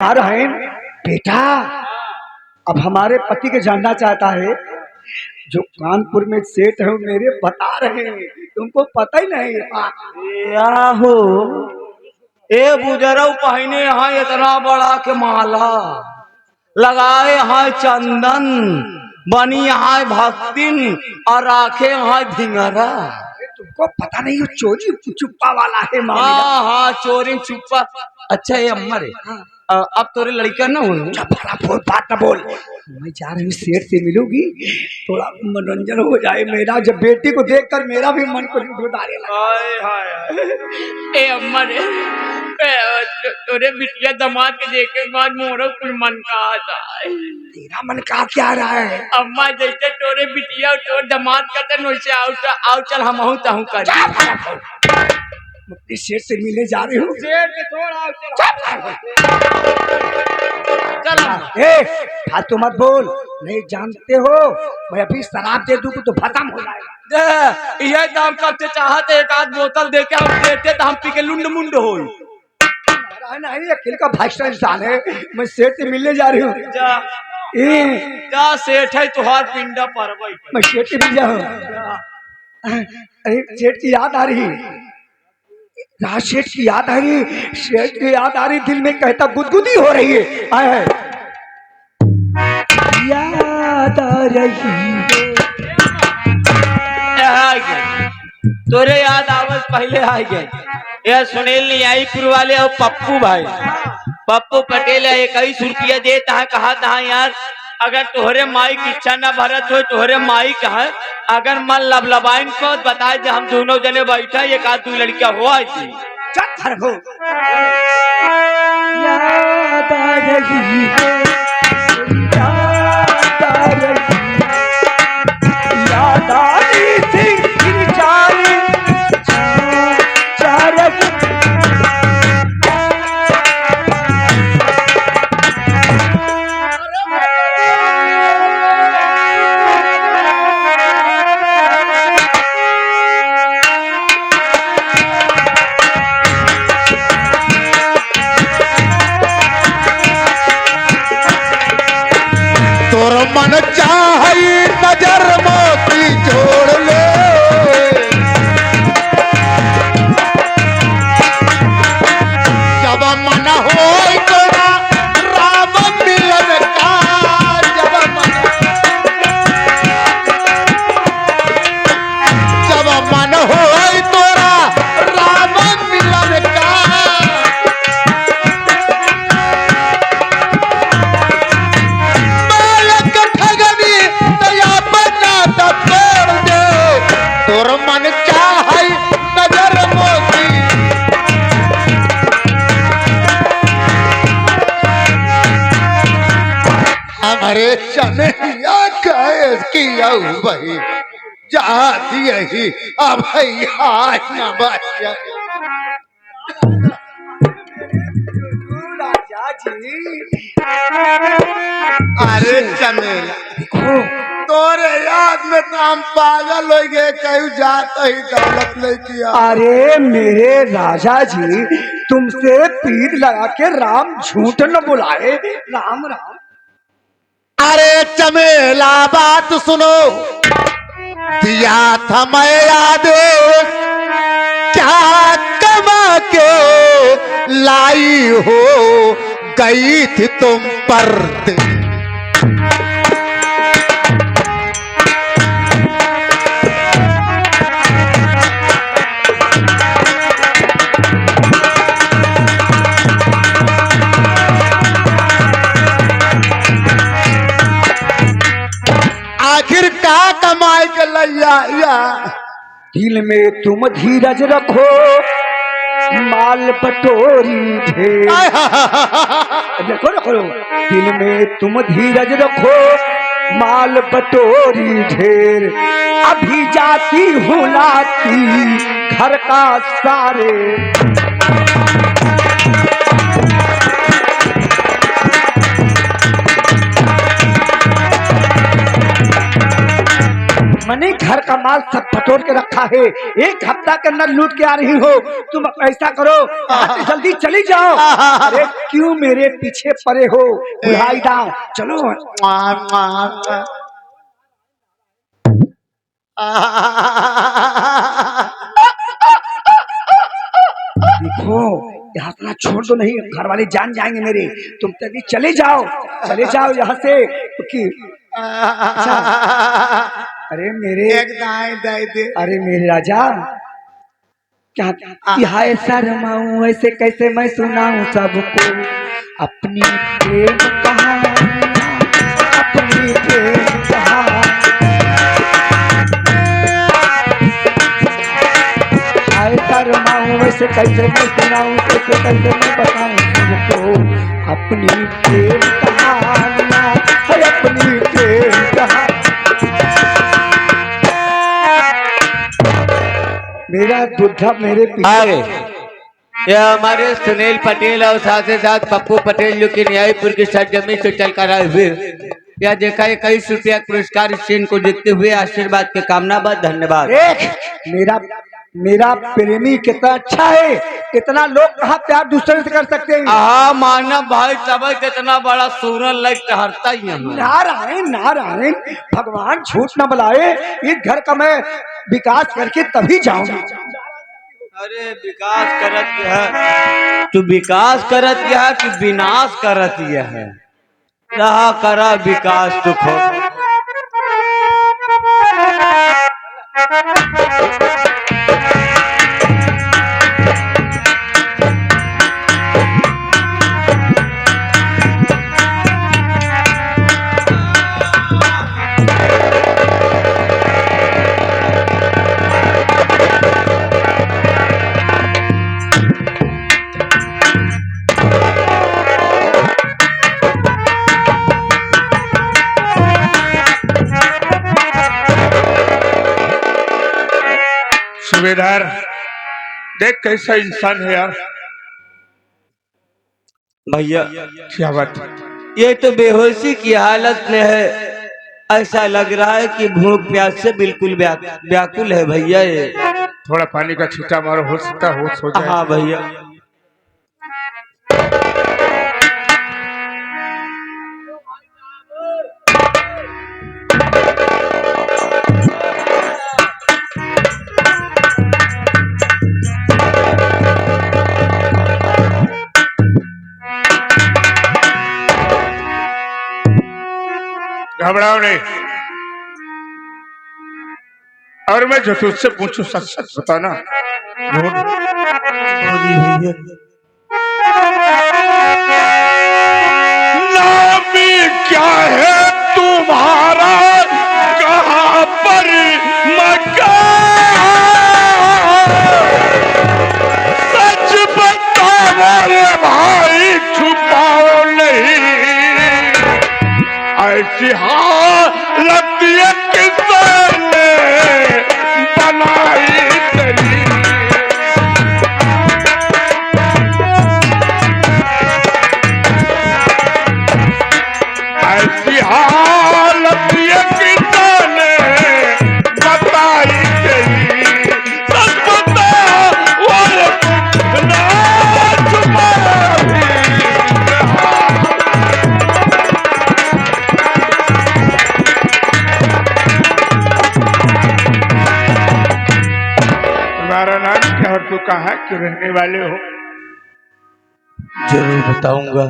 आ रहे हैं बेटा। अब हमारे पति के जानना चाहता है, जो कानपुर में सेठ है मेरे बता रहे हैं, तुमको पता ही नहीं है। हो ए बुजरऊ पहने यहाँ इतना बड़ा के माला लगाए यहाँ चंदन बनी यहाँ भक्तिन और राखे यहाँ धिंगरा। तुमको पता नहीं है, चोरी चुप्पा वाला है। हाँ हाँ चोरी चुप्पा। अच्छा ये अम्मा रे अब तोरे लड़का ना हो बोल, बात ना बोल। मैं जा रही हूँ सेठ से मिलूंगी, थोड़ा मनोरंजन हो जाए मेरा। जब बेटी को देखकर मेरा भी मन को ढूंढाने लगा। ए अम्मा रे तोरे बिटिया दामाद के देखे के बाद मोरो कुछ मन का आता है। तेरा मन का क्या रहा है? अम्मा जैसे तोरे बिटिया तोर दामाद का तन वैसे आओ चल हम आहू ताहू कर। अपने सेठ से मिलने जा रही हूँ। फालतू मत बोल, नहीं जानते हो मैं अभी शराब दे दूँ तो खत्म हो जाएगा। ये दाम कब से चाहते एक आध बोतल दे के हम देते तो हम पी के लुंड मुंड हो। नहीं अखिल का भाषण इंसान है। मैं सेठ से मिलने जा रही हूँ। जा सेठ है तुहार पिंडा पर मैं सेठ से मिल जाऊँ। अरे सेठ की याद आ रही, सेठ की याद आ रही, सेठ की याद आ रही, दिल में कहता गुदगुदी हो रही है। आए याद आ रही है तोरे याद आवत पहले आ गए। यह सुनील न्यायपुर वाले और पप्पू भाई पप्पू पटेल 21 रुपया देता है। कहा था यार अगर तोहरे माई की इच्छा न भरत हो तोहरे माई कहा अगर मन लबलबाइन को बताए जो हम दोनों जने बैठा एक आध दो लड़कियां हो आई थी। याद आ रही है, याद आ रही थी मन चाहे नजर मोती जोड़ ले, जब मन हो तोरा राम मिलन का, जब मन हो तोरा राम मिलन का, तोर मन चाहे नजर मोती, हमारे चनिया कैस किया भाई जाती यही अब न भैया। अरे चमेला तोरे याद में तो हम पागल हो गए, कहीं जाता ही दौलत नहीं किया। अरे मेरे राजा जी तुमसे पीर लगा के राम झूठ न बुलाए, राम राम। अरे चमेला बात सुनो, दिया था मैं याद क्या कमा के लाई हो, गई थी तुम पर आखिर का कमाई के लैया। दिल में तुम धीरज रखो माल पटोरी ढेर, रखो रखो, दिल में तुम धीरज रखो माल पटोरी ढेर, अभी जाती हूँ लाती घर का सारे, मने घर का माल सब बटोर के रखा है, 1 हफ्ता के अंदर लूट के आ रही हो। तुम ऐसा करो, यहाँ से जल्दी चली जाओ। अरे क्यों मेरे पीछे पड़े हो? बुलाई दाओ, चलो। देखो यहाँ इतना छोड़ दो, नहीं घर वाले जान जाएंगे मेरे। तुम तभी चले जाओ यहाँ से कि अच्छा। अरे मेरे अरे मेरे राजा, क्या यहाँ ऐसा रमाऊं, ऐसे कैसे मैं सुनाऊं सबको अपनी प्रेम कहानी, अपनी प्रेम कहानी। ऐसा रमाऊं, वैसे कैसे मैं सुनाऊं, कैसे कैसे मैं बताऊं सबको अपनी प्रेम कहानियां, अपनी प्रेम कहानी। मेरा दूल्हा मेरे पीछे। यह हमारे सुनील पटेल और साथ ही साथ पप्पू पटेल जो कि न्यायपुर की सरजमी से चल कर आए हुए। यह देखा है 21 रुपया पुरस्कार इस सीन को देखते हुए आशीर्वाद के कामना बाद धन्यवाद। मेरा प्रेमी कितना अच्छा है, इतना लोग कहाँ प्यार दूसरे से कर सकते हैं। मानव भाई सब कितना बड़ा सूरन लग टहरता ही है। नारायण नारायण, भगवान झूठ न बुलाए, इस घर का मैं विकास करके तभी जाऊंगा। अरे विकास करत है तू, विकास करत है कि विनाश करत है? रहा करा विकास तो खो। सुबेदार देख कैसा इंसान है यार। भैया क्या बात, ये तो बेहोशी की हालत में है। ऐसा लग रहा है कि भूख प्यास से बिल्कुल व्याकुल है भैया। ये थोड़ा पानी का छींटा मारो, हो सकता है होश हो जाए। हाँ भैया। घबराओ नहीं, और मैं जो तुझसे पूछूं सच सच बताना। नाम क्या है तुम्हारा, कहाँ पर मकान, सच बताओ रे भाई, छुपाओ नहीं। ऐसी हालत ये किसने बनाई तेरी, ऐसी हालत ये किसने बताई तेरी, सच बताओ और ना छुपाओ। तुम्हारा नाम क्या और तू कहाँ के रहने वाले हो? जरूर बताऊंगा।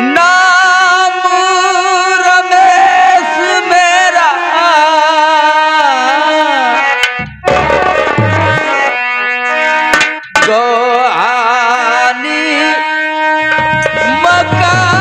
नाम रमेश मेरा, गोहानी मकान,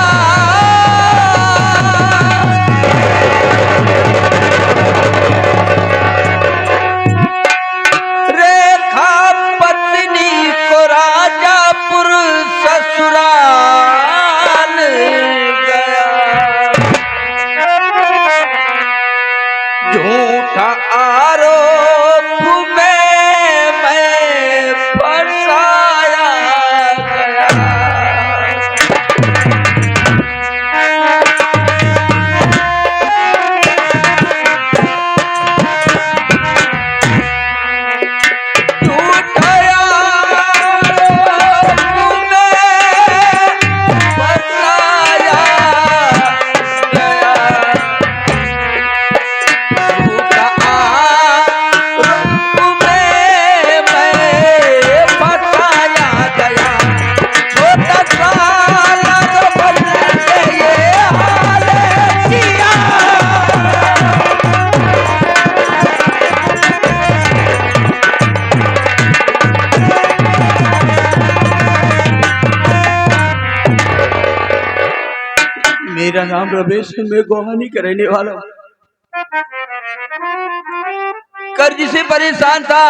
मेरा नाम रमेश है, मैं गोहानी का रहने वाला हूँ। कर्ज से परेशान था।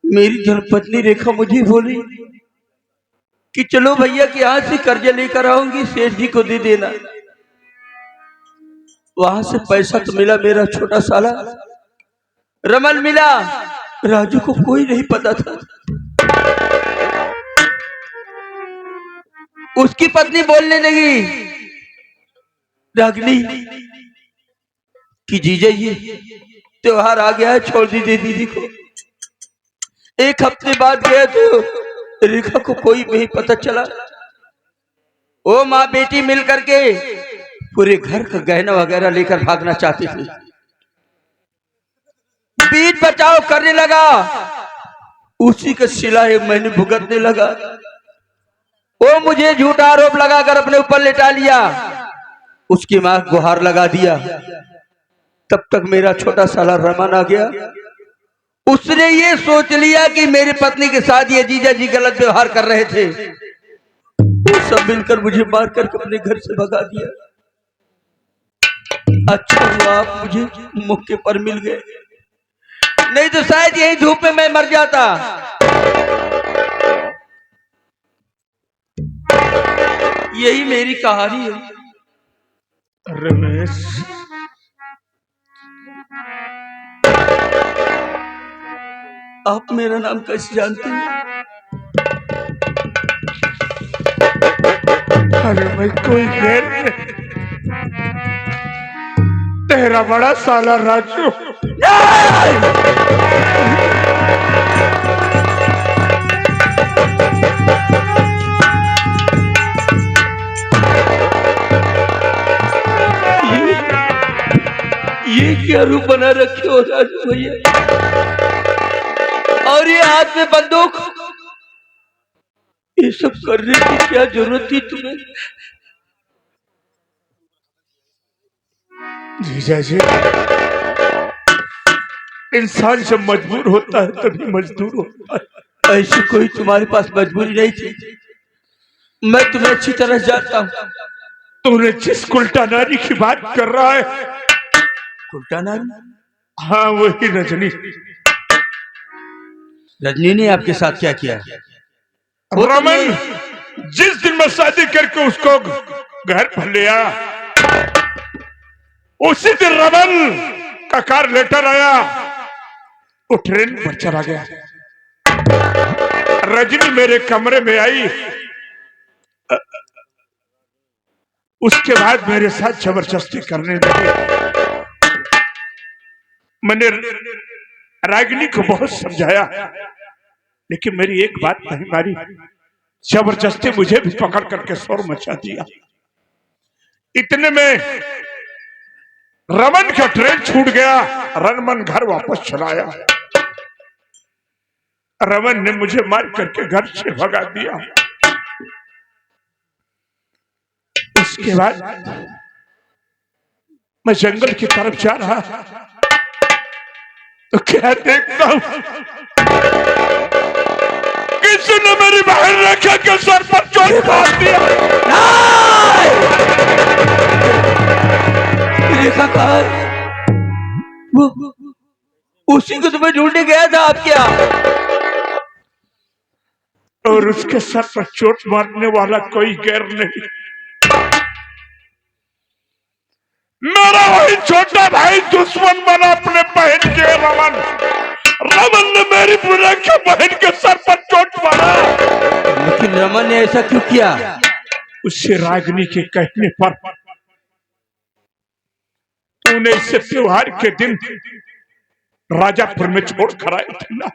मेरी धर्मपत्नी रेखा मुझे बोली कि चलो भैया के यहाँ से कर्ज लेकर आऊंगी, सेठ जी को दे देना। वहां से पैसा तो मिला, मेरा छोटा साला रमन मिला। राजू को कोई नहीं पता था। उसकी पत्नी बोलने लगी रागिनी कि जीजा ये त्योहार आ गया है, छोड़ दीजिए दीदी को। एक हफ्ते बाद गया तो रेखा को कोई नहीं पता चला। वो माँ बेटी मिल करके पूरे घर का गहना वगैरह लेकर भागना चाहती थी। बीच बचाव करने लगा, उसी का सिला मैंने भुगतने लगा। वो मुझे झूठा आरोप लगाकर अपने ऊपर लेटा लिया। उसकी मां गुहार लगा दिया। तब तक मेरा छोटा साला रमन आ गया। उसने ये सोच लिया कि मेरी पत्नी के साथ ये जीजा जी गलत व्यवहार कर रहे थे। वो सब मिलकर मुझे मार करके अपने घर से भगा दिया। अच्छा हुआ आप मुझे मौके पर मिल गए, नहीं तो शायद यही धूप में मैं मर जाता। यही मेरी कहानी है। रमेश, आप मेरा नाम कैसे जानते हैं? अरे भाई कोई गैर नहीं, तेरा बड़ा साला राजू। ये क्या रूप बना रखे हो राजू भैया? और ये हाथ में बंदूक, ये सब करने की क्या जरूरत थी तुम्हें? जीजा जी, इंसान जब मजबूर होता है तभी मजदूर होता है। ऐसी कोई तुम्हारे पास मजबूरी नहीं थी, मैं तुम्हें अच्छी तरह जानता हूँ। तूने जिस उल्टा नारी की बात कर रहा है, उल्टा नारी? हाँ वही रजनी। रजनी ने आपके साथ क्या किया? रमन जिस दिन मैं शादी करके उसको घर पर ले आया, उसी दिन रमन का कार लेटर आया, वो ट्रेन पर चला गया। रजनी मेरे कमरे में आई, उसके बाद मेरे साथ जबरदस्ती करने लगी। मैंने रागिनी को बहुत समझाया, लेकिन मेरी एक बात नहीं मानी। जबरदस्ती मुझे भी पकड़ करके शोर मचा दिया। इतने में रमन का ट्रेन छूट गया। रमन घर वापस चला आया। रमन ने मुझे मार करके घर से भगा दिया। उसके बाद मैं जंगल की तरफ जा रहा तो क्या देखता हूं, किसी ने मेरी बहन रेखा के सर पर चोट मार दिया। रेखा कहाँ है? वो उसी को तुम्हें ढूंढने गया था आप क्या? और उसके सर पर चोट मारने वाला कोई गैर नहीं, मेरा वही छोटा भाई दुश्मन बना अपने बहन के रमन। रमन ने मेरी बुरा के बहन के सर पर चोट मारा। लेकिन रमन ने ऐसा क्यों किया? उससे रागिनी के कहने पर तूने इसे त्योहार के दिन राजापुर में छोड़ कर आए थे ना,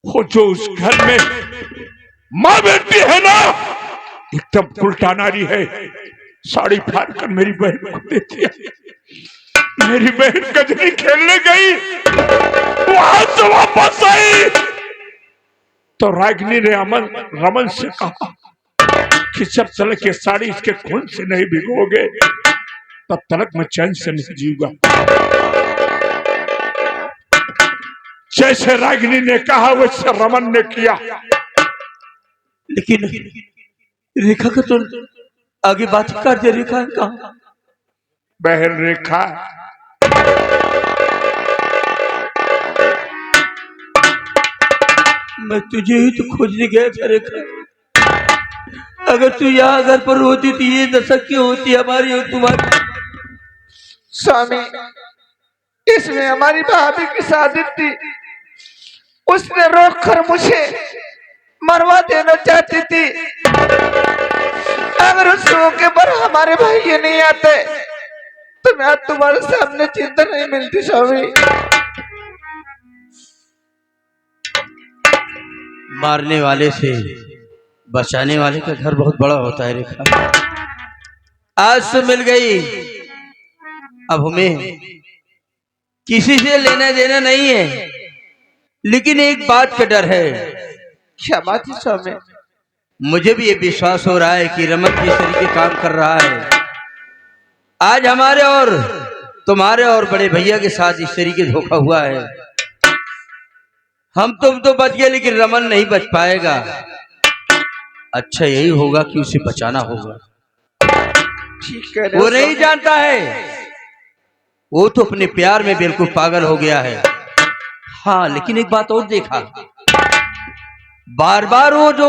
वो जो उस घर में माँ बेटी है ना, एकदम उल्टा नारी है। साड़ी फाड़ कर मेरी बहन को दे दिया। मेरी बहन गजनी खेलने गई, वहां से वापस आई तो रागिनी ने रमन से कहा कि जब तलक ये साड़ी इसके खून से नहीं भिगोगे तब तलक मैं चैन से नहीं जीऊंगा। जैसे रागिनी ने कहा वैसे रमन ने किया। लेकिन रेखा का तो आगे बात कर दे। रेखा कहाँ? बहन रेखा मैं तुझे ही तो खोजने गया था रेखा। अगर तू यहाँ घर पर होती तो ये दशा क्यों होती हमारी और तुम्हारी? स्वामी, इसमें हमारी भाभी की शादी थी, उसने रोक कर मुझे मरवा देना चाहती थी। अगर उस मौके पर हमारे भाई ये नहीं आते तो मैं आज तुम्हारे सामने चिंता नहीं मिलती। स्वामी, मारने वाले से बचाने वाले का घर बहुत बड़ा होता है रेखा। आज तो मिल गई, अब हमें किसी से लेना देना नहीं है, लेकिन एक बात का डर है। क्या बात है स्वामी? मुझे भी ये विश्वास हो रहा है कि रमन जिस तरीके काम कर रहा है, आज हमारे और तुम्हारे और बड़े भैया के साथ इस तरीके धोखा हुआ है। हम तुम तो बच गए, लेकिन रमन नहीं बच पाएगा। अच्छा यही होगा कि उसे बचाना होगा। ठीक है, वो नहीं जानता है, वो तो अपने प्यार में बिल्कुल पागल हो गया है। हाँ, लेकिन एक बात और देखा, बार बार वो जो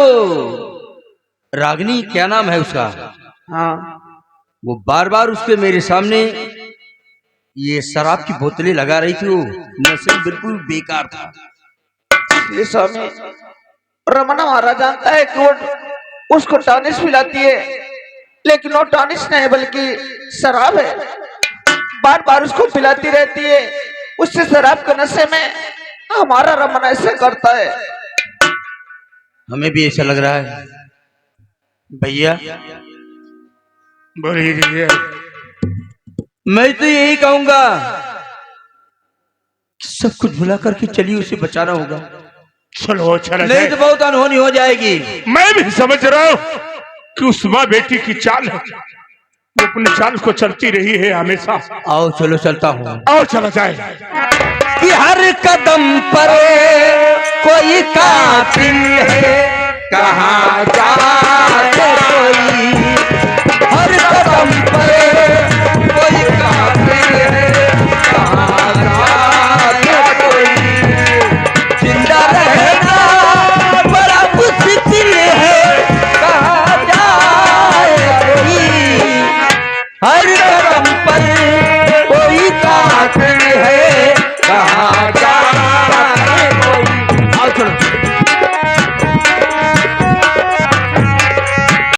रागिनी, क्या नाम है उसका, हाँ, वो बार बार उसके मेरे सामने ये शराब की बोतलें लगा रही थी। वो नशे बिल्कुल बेकार था। ये स्वामी, रमना महाराज जानता है कि वो उसको टॉनिस पिलाती है, लेकिन वो टॉनिस नहीं बल्कि शराब है। बार बार उसको पिलाती रहती है। उससे शराब के नशे में हमारा रमन ऐसे करता है। हमें भी ऐसा लग रहा है भैया। बोलिए। मैं तो यही कहूंगा कि सब कुछ भुला करके चलिए, उसे बचाना होगा। चलो चला नहीं तो बहुत अनहोनी हो जाएगी। मैं भी समझ रहा हूँ कि उस माँ बेटी की चाल है, वो अपनी चाल को चलती रही है हमेशा। आओ चलो, चलता हूँ। आओ चला जाए। कि हर कदम पर कोई कातिल है, कहाँ जा